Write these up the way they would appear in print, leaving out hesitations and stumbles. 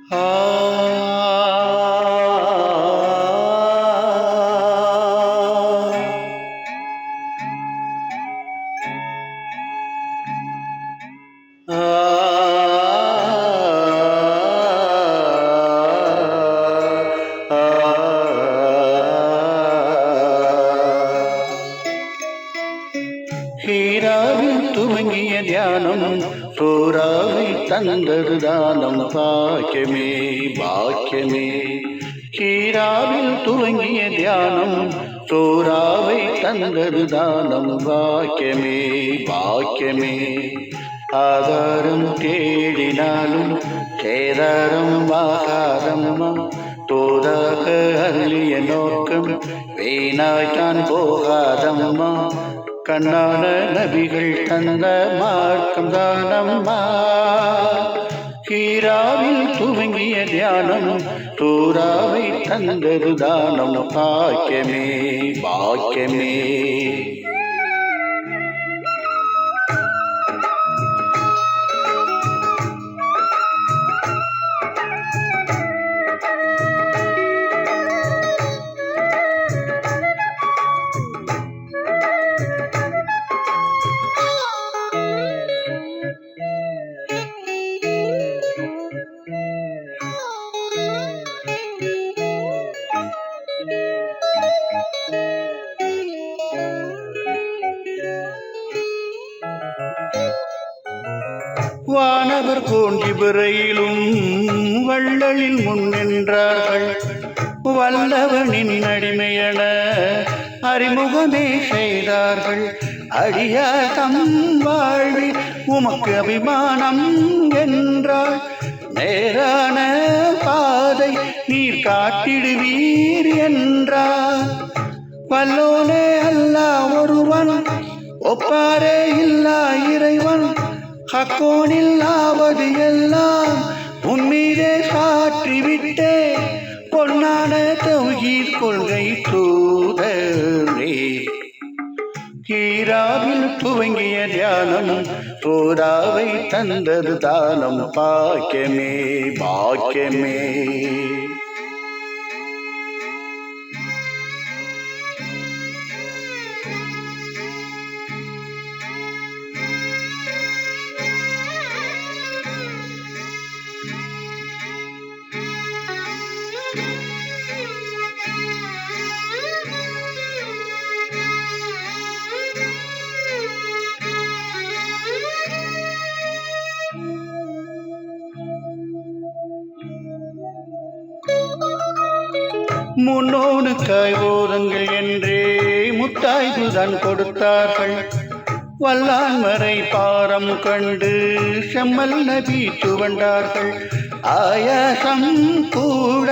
ஆ ஹீராவில் துவங்கிய தியானம் சூறாவை தந்தது தானம் பாக்கியமே பாக்கியமே. ஹீராவில் துவங்கிய தியானம் சூறாவை தந்தது தானம் பாக்கியமே பாக்கியமே. ஆதாரம் தேடினாலும் சேதாரம் ஆகாதம்மா, தோதாக அருளிய நோக்கம் வீணாய்த்தான் போகாதம்மா. கண்ணான நபிகள் தந்த மார்க்கம் தானம்மா. ஹீராவில் துவங்கிய தியானம் சூறாவை தந்தது தானம் பாக்கியமே பாக்கியமே. வானவர் கோஞ்சிபுரையிலும் வள்ளலில் முன்னின்றார்கள். வல்லவனின் அடிமையன அறிமுகமே செய்தார்கள். அடியார் தம் வாழ்வில் உமக்கு அபிமானம் என்றால், நேரான பாதை நீர் காட்டிடுவீர் என்றார். வல்லோனே அல்லா ஒருவன், ஒப்பாரே இல்லா இறைவன். ஹக்கோனில் ஆவது எல்லாம் உன்மீதே சாற்றிவிட்டே, பொன்னான தௌஹீத் கொள்கை தூதரே. ஹீராவில் துவங்கிய தியானம் சூறாவை தந்தது தானம் பாக்கியமே பாக்கியமே. முன்னோடு காய்வோதங்கள் என்றே முத்தாய்வுதான் கொடுத்தார்கள். வல்லான்மறை பாரம் கண்டு செம்மல் நபி துவண்டார்கள். ஆயாசம் கூட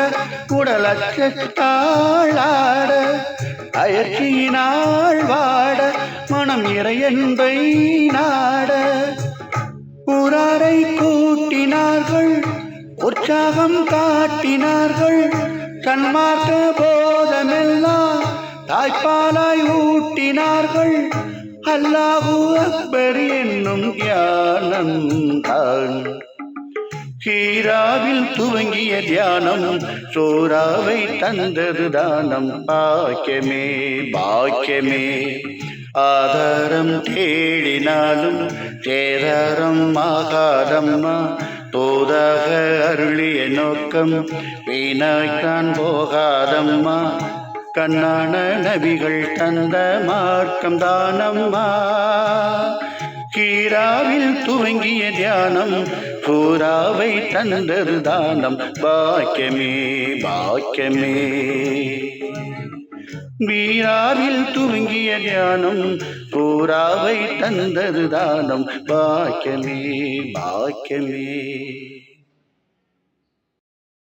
உடலச்சாளாட, அயற்சியினால் வாட மனம் இறையன்பை நாட. ஊராரை கூட்டினார்கள், உற்சாகம் காட்டினார்கள். சன்மார்க்க போதமெல்லாம் தாய்ப்பாலாய் ஊட்டினார்கள். அல்லாஹு அக்பர் என்னும் தியானம்தான். ஹீராவில் துவங்கிய தியானம் சூறாவை தந்தது தானம் பாக்கியமே பாக்கியமே. ஆதாரம் தேடினாலும் சேதாரம் ஆகாதம்மா, தோதாக அருளிய நோக்கம் வீணாய்த்தான் போகாதம்மா. கண்ணான நபிகள் தந்த மார்க்கம் தானம்மா. ஹீராவில் துவங்கிய தியானம் சூறாவை தந்தது தானம் பாக்கியமே பாக்கியமே. ஹீராவில் துவங்கிய தியானம் சூறாவை தந்தது தானம் பாக்கியமே பாக்கியமே.